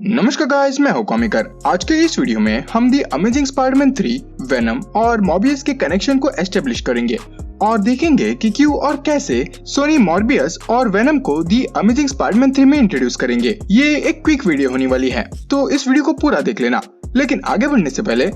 नमस्कार गाइस, मैं हूं कॉमिकर। आज के इस वीडियो में हम दी अमेजिंग स्पाइडरमैन 3, वेनम और मॉर्बियस के कनेक्शन को एस्टेब्लिश करेंगे और देखेंगे कि क्यों और कैसे सोनी मॉर्बियस और वेनम को दी अमेजिंग स्पाइडरमैन 3 में इंट्रोड्यूस करेंगे। ये एक क्विक वीडियो होने वाली है, तो इस वीडियो को पूरा देख लेना। लेकिन आगे बढ़ने से पहले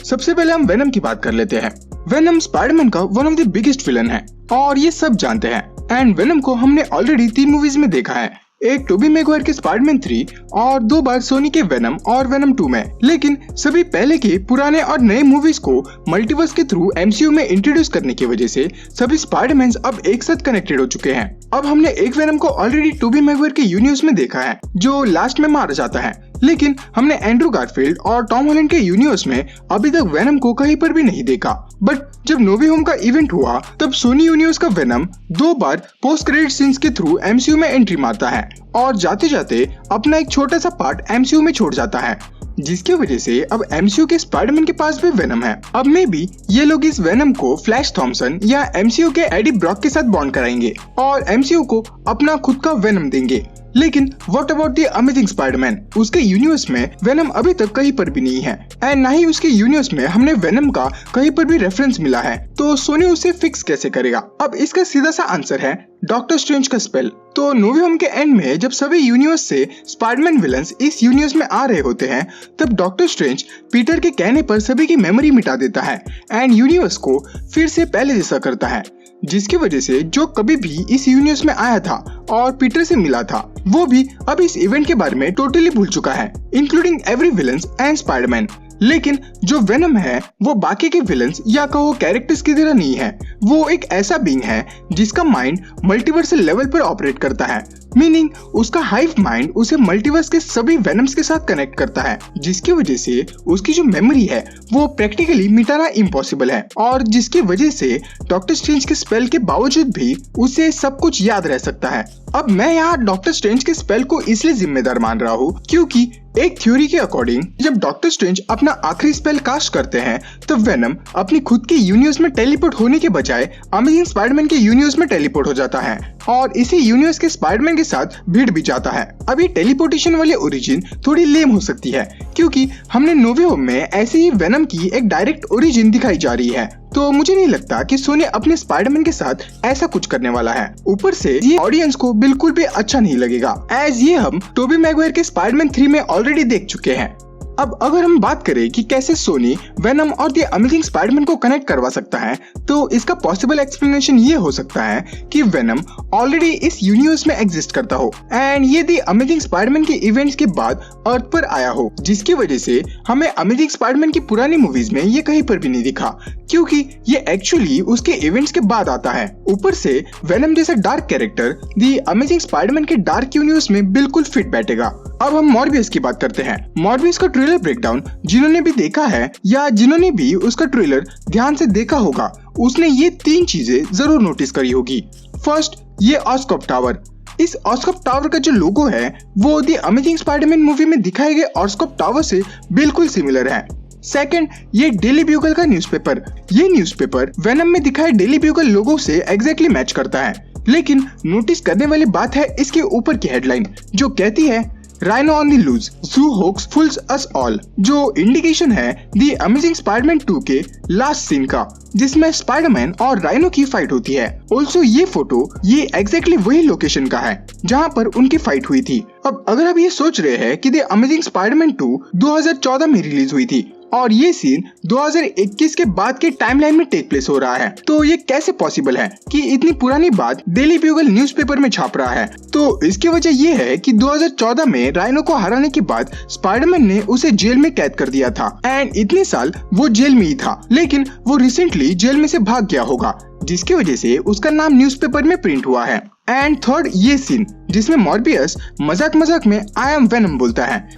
सबसे पहले हम वेनम की बात कर लेते हैं। वेनम स्पाइडरमैन का one of the biggest villain है और ये सब जानते हैं। एंड वेनम को हमने ऑलरेडी 3 मूवीज में देखा है, एक टोबी मैगवायर के स्पाइडरमैन 3 और 2 बार सोनी के वेनम और वेनम 2 में। लेकिन सभी पहले के पुराने और नए मूवीज को मल्टीवर्स के थ्रू एमसीयू में इंट्रोड्यूस करने की वजह से सभी स्पाइडरमैन अब एक साथ कनेक्टेड हो चुके हैं। अब हमने एक वेनम को ऑलरेडी टोबी मैगवायर के यूनिवर्स में देखा है जो लास्ट में मारा जाता है, लेकिन हमने एंड्रू गारफील्ड और टॉम हॉलैंड के यूनिवर्स में अभी तक वेनम को कहीं पर भी नहीं देखा। बट जब नो वे होम का इवेंट हुआ तब सोनी यूनिवर्स का वेनम 2 बार पोस्ट क्रेडिट सीन्स के थ्रू एमसीयू में एंट्री मारता है और जाते जाते अपना एक छोटा सा पार्ट एमसीयू में छोड़ जाता है, जिसकी वजह से अब एमसीयू के स्पाइडरमैन के पास भी वेनम है। अब मे बी ये लोग इस वेनम को फ्लैश थॉमसन या एमसीयू के एडी ब्रॉक के साथ बॉन्ड कराएंगे और एमसीयू को अपना खुद का वेनम देंगे। लेकिन what about the amazing Spiderman? उसके यूनिवर्स में वेनम अभी तक कहीं पर भी नहीं है एंड ना ही उसके यूनिवर्स में हमने वेनम का कहीं पर भी रेफरेंस मिला है, तो सोनी उसे फिक्स कैसे करेगा? अब इसका सीधा सा आंसर है डॉक्टर स्ट्रेंज का स्पेल। तो नो वे होम के एंड में जब सभी यूनिवर्स से स्पाइडरमैन विलन्स इस यूनिवर्स में आ रहे होते हैं तब डॉक्टर स्ट्रेंज पीटर के कहने पर सभी की मेमोरी मिटा देता है एंड यूनिवर्स को फिर से पहले जैसा करता है, जिसकी वजह से जो कभी भी इस यूनिवर्स में आया था और पीटर से मिला था वो भी अब इस इवेंट के बारे में टोटली भूल चुका है, including every villains and Spiderman. लेकिन जो वेनम है वो बाकी के विलन्स या कहो कैरेक्टर्स की तरह नहीं है। वो एक ऐसा बीइंग है जिसका माइंड मल्टीवर्सल लेवल पर ऑपरेट करता है, मीनिंग उसका हाइव माइंड उसे मल्टीवर्स के सभी वेनम्स के साथ कनेक्ट करता है, जिसकी वजह से उसकी जो मेमोरी है वो प्रैक्टिकली मिटाना इम्पॉसिबल है और जिसकी वजह से डॉक्टर स्ट्रेंज के स्पेल के बावजूद भी उसे सब कुछ याद रह सकता है। अब मैं यहाँ डॉक्टर स्ट्रेंज के स्पेल को इसलिए जिम्मेदार मान रहा हूँ क्योंकि एक थ्योरी के अकॉर्डिंग जब डॉक्टर स्ट्रेंज अपना आखिरी स्पेल कास्ट करते हैं तो वेनम अपनी खुद के यूनिवर्स में टेलीपोर्ट होने के बजाय अमेजिंग स्पाइडरमैन के यूनिवर्स में टेलीपोर्ट हो जाता है और इसी यूनिवर्स के स्पाइडरमैन के साथ भिड़ भी जाता है। अब ये टेलीपोर्टेशन वाली ओरिजिन थोड़ी लेम हो सकती है क्योंकि हमने नो वे होम में ऐसे ही वेनम की एक डायरेक्ट ओरिजिन दिखाई जा रही है, तो मुझे नहीं लगता कि सोनी अपने स्पाइडरमैन के साथ ऐसा कुछ करने वाला है। ऊपर से ये ऑडियंस को बिल्कुल भी अच्छा नहीं लगेगा एज ये हम टोबी मैगवायर के स्पाइडरमैन 3 में ऑलरेडी देख चुके हैं। अब अगर हम बात करें कि कैसे सोनी वेनम और द अमेजिंग स्पाइडरमैन को कनेक्ट करवा सकता है, तो इसका पॉसिबल एक्सप्लेनेशन ये हो सकता है कि वेनम ऑलरेडी इस यूनिवर्स में एग्जिस्ट करता हो एंड ये द अमेजिंग स्पाइडरमैन के इवेंट्स के बाद अर्थ पर आया हो, जिसकी वजह से हमें अमेजिंग स्पाइडरमैन की पुरानी मूवीज में ये कहीं पर भी नहीं दिखा क्योंकि ये एक्चुअली उसके इवेंट्स के बाद आता है। ऊपर से वेनम जैसा dark character the amazing Spiderman के डार्क यूनिवर्स में बिल्कुल फिट बैठेगा। अब हम मॉर्बियस की बात करते हैं। मॉर्बियस का ट्रेलर ब्रेकडाउन जिन्होंने भी देखा है या जिन्होंने भी उसका ट्रेलर ध्यान से देखा होगा उसने ये 3 चीजें जरूर नोटिस करी होगी। फर्स्ट, ये ऑस्कॉप टावर। इस ऑस्कॉप टावर का जो लोगो है वो द अमेजिंग स्पाइडरमैन मूवी में दिखाए गए ऑस्कॉप टावर से बिल्कुल सिमिलर है। सेकंड, ये डेली ब्यूगल का न्यूज़पेपर। ये न्यूज़पेपर वेनम में दिखाए डेली ब्यूगल लोगो से एग्जैक्टली मैच करता है, लेकिन नोटिस करने वाली बात है इसके ऊपर की हेडलाइन जो कहती है rhino on the loose, zoo hoax fools us all, जो इंडिकेशन है द अमेजिंग स्पाइडरमैन 2 के लास्ट सीन का जिसमें स्पाइडरमैन और राइनो की फाइट होती है। ऑल्सो ये फोटो ये एग्जैक्टली वही लोकेशन का है जहां पर उनकी फाइट हुई थी। अब अगर आप ये सोच रहे हैं कि द अमेजिंग स्पाइडरमैन 2 2014 में रिलीज हुई थी और ये सीन 2021 के बाद के टाइमलाइन में टेक प्लेस हो रहा है, तो ये कैसे पॉसिबल है कि इतनी पुरानी बात डेली ब्यूगल न्यूज़पेपर में छाप रहा है? तो इसकी वजह ये है कि 2014 में राइनो को हराने के बाद स्पाइडरमैन ने उसे जेल में कैद कर दिया था एंड इतने साल वो जेल में ही था, लेकिन वो रिसेंटली जेल में से भाग गया होगा जिसकी वजह से उसका नाम न्यूज़पेपर में प्रिंट हुआ है। एंड थर्ड, ये सीन जिसमें मॉर्बियस मजाक मजाक में आई एम वेनम बोलता है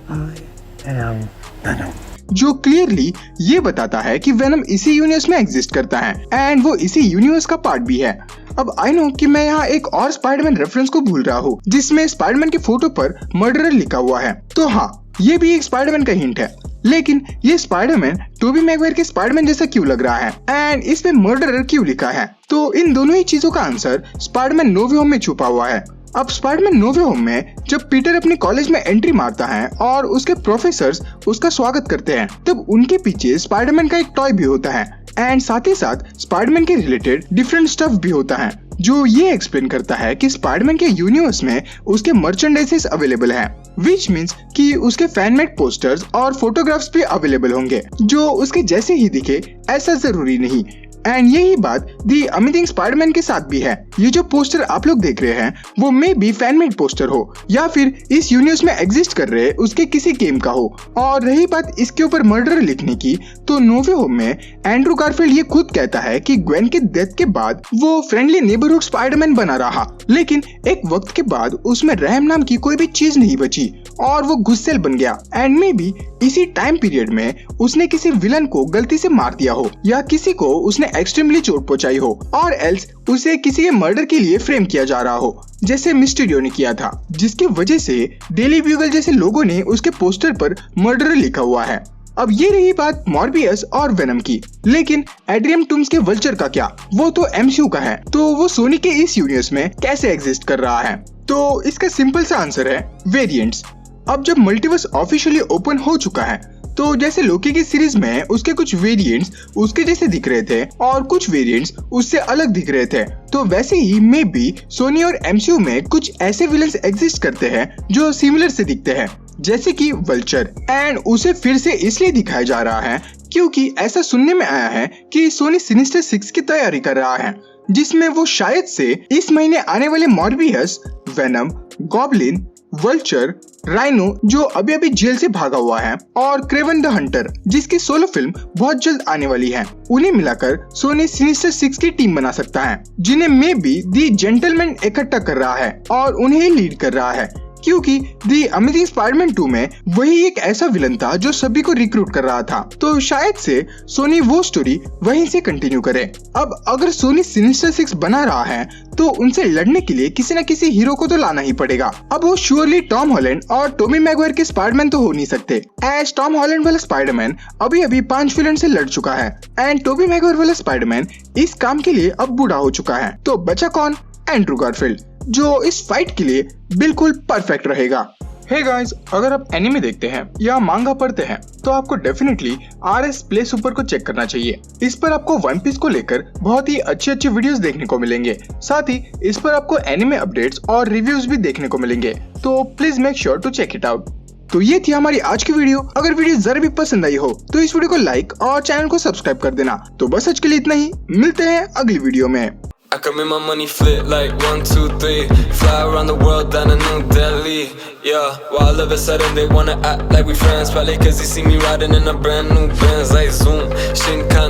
जो क्लियरली ये बताता है कि वेनम इसी यूनिवर्स में एग्जिस्ट करता है एंड वो इसी यूनिवर्स का पार्ट भी है। अब आई नो कि मैं यहाँ एक और स्पाइडरमैन रेफरेंस को भूल रहा हूँ जिसमें स्पाइडरमैन की फोटो पर मर्डरर लिखा हुआ है, तो हाँ ये भी एक स्पाइडरमैन का हिंट है, लेकिन ये स्पाइडरमैन टोबी मैगवायर के स्पाइडरमैन जैसा क्यों लग रहा है एंड इस पे मर्डरर क्यों लिखा है? तो इन दोनों ही चीजों का आंसर स्पाइडरमैन नो वे होम में छुपा हुआ है अब स्पाइडरमैन नो वे होम में जब पीटर अपने कॉलेज में एंट्री मारता है और उसके प्रोफेसर्स उसका स्वागत करते हैं, तब उनके पीछे स्पाइडरमैन का एक टॉय भी होता है एंड साथ ही साथ स्पाइडरमैन के रिलेटेड डिफरेंट स्टफ भी होता है, जो ये एक्सप्लेन करता है कि स्पाइडरमैन के यूनिवर्स में उसके मर्चेंडाइजेस अवेलेबल हैं, विच मीन्स कि उसके फैनमेड पोस्टर्स और फोटोग्राफ्स भी अवेलेबल होंगे, जो उसके जैसे ही दिखे ऐसा जरूरी नहीं। एंड यही बात दी अमेजिंग स्पाइडरमैन के साथ भी है। ये जो पोस्टर आप लोग देख रहे हैं वो मे बी फैनमेड पोस्टर हो या फिर इस यूनिवर्स में एग्जिस्ट कर रहे उसके किसी गेम का हो। और रही बात इसके ऊपर मर्डर लिखने की, तो नो वे होम में एंड्रू गारफील्ड ये खुद कहता है कि ग्वेन के डेथ के बाद वो फ्रेंडली नेबरहुड स्पाइडरमैन बना रहा, लेकिन एक वक्त के बाद उसमें रहम नाम की कोई भी चीज नहीं बची और वो गुस्सेल बन गया। एंड मे बी इसी टाइम पीरियड में उसने किसी विलन को गलती से मार दिया हो या किसी को उसने एक्सट्रीमली चोट पहुंचाई हो, और एल्स उसे किसी के मर्डर के लिए फ्रेम किया जा रहा हो, जैसे मिस्टीरियो ने किया था, जिसकी वजह से डेली ब्यूगल जैसे लोगों ने उसके पोस्टर पर मर्डर लिखा हुआ है। अब ये रही बात मॉर्बियस और वेनम की, लेकिन एड्रियम टूम्स के वल्चर का क्या? वो तो एमसीयू का है, तो वो सोनी के इस यूनिवर्स में कैसे एग्जिस्ट कर रहा है? तो इसका सिंपल सा आंसर है वेरिएंट्स। अब जब मल्टीवर्स ऑफिशियली ओपन हो चुका है, तो जैसे लोकी की सीरीज में उसके कुछ वेरिएंट्स उसके जैसे दिख रहे थे और कुछ वेरिएंट्स उससे अलग दिख रहे थे, तो वैसे ही मे बी सोनी और एमसीयू में कुछ ऐसे विलन्स एग्जिस्ट करते हैं जो सिमिलर से दिखते हैं, जैसे कि वल्चर। एंड उसे फिर से इसलिए दिखाया जा रहा है क्योंकि ऐसा सुनने में आया है कि सोनी सिनिस्टर 6 की तैयारी कर रहा है, जिसमें वो शायद से इस महीने आने वाले Morbius, venom, goblin, vulture, rhino जो अभी अभी जेल से भागा हुआ है, और क्रेवन द हंटर जिसकी सोलो फिल्म बहुत जल्द आने वाली है, उन्हें मिलाकर सोनी सिनिस्टर 6 की टीम बना सकता है, जिन्हें मे बी दी जेंटलमैन इकट्ठा कर रहा है और उन्हें लीड कर रहा है, क्योंकि दी अमेजिंग स्पाइडरमैन 2 में वही एक ऐसा विलन था जो सभी को रिक्रूट कर रहा था, तो शायद से सोनी वो स्टोरी वहीं से कंटिन्यू करे। अब अगर सोनी सिनिस्टर 6 बना रहा है तो उनसे लड़ने के लिए किसी न किसी हीरो को तो लाना ही पड़ेगा। अब वो श्योरली टॉम हॉलैंड और टोबी मैगवायर के स्पाइडरमैन तो हो नहीं सकते, एज टॉम हॉलैंड वाला स्पाइडरमैन अभी अभी 5 विलन से लड़ चुका है एंड टोबी मैगवायर वाला स्पाइडरमैन इस काम के लिए अब बूढ़ा हो चुका है, तो बचा कौन? एंड्रू गारफील्ड, जो इस फाइट के लिए बिल्कुल परफेक्ट रहेगा। हे गाइस, अगर आप एनिमे देखते हैं या मांगा पढ़ते हैं तो आपको डेफिनेटली RS प्ले सुपर को चेक करना चाहिए। इस पर आपको वन पीस को लेकर बहुत ही अच्छे वीडियोस देखने को मिलेंगे, साथ ही इस पर आपको एनिमे अपडेट्स और रिव्यूज भी देखने को मिलेंगे, तो please make sure to check it out. तो ये थी हमारी आज की वीडियो। अगर वीडियो जरा भी पसंद आई हो तो इस वीडियो को लाइक और चैनल को सब्सक्राइब कर देना। तो बस आज के लिए इतना ही, मिलते हैं अगली वीडियो में। I can make my money flip like 1, 2, 3. Fly around the world down to New Delhi. Yeah, while all of a sudden they wanna act like we friends. Probably cause they see me riding in a brand new Benz like Zoom, Shinkansen.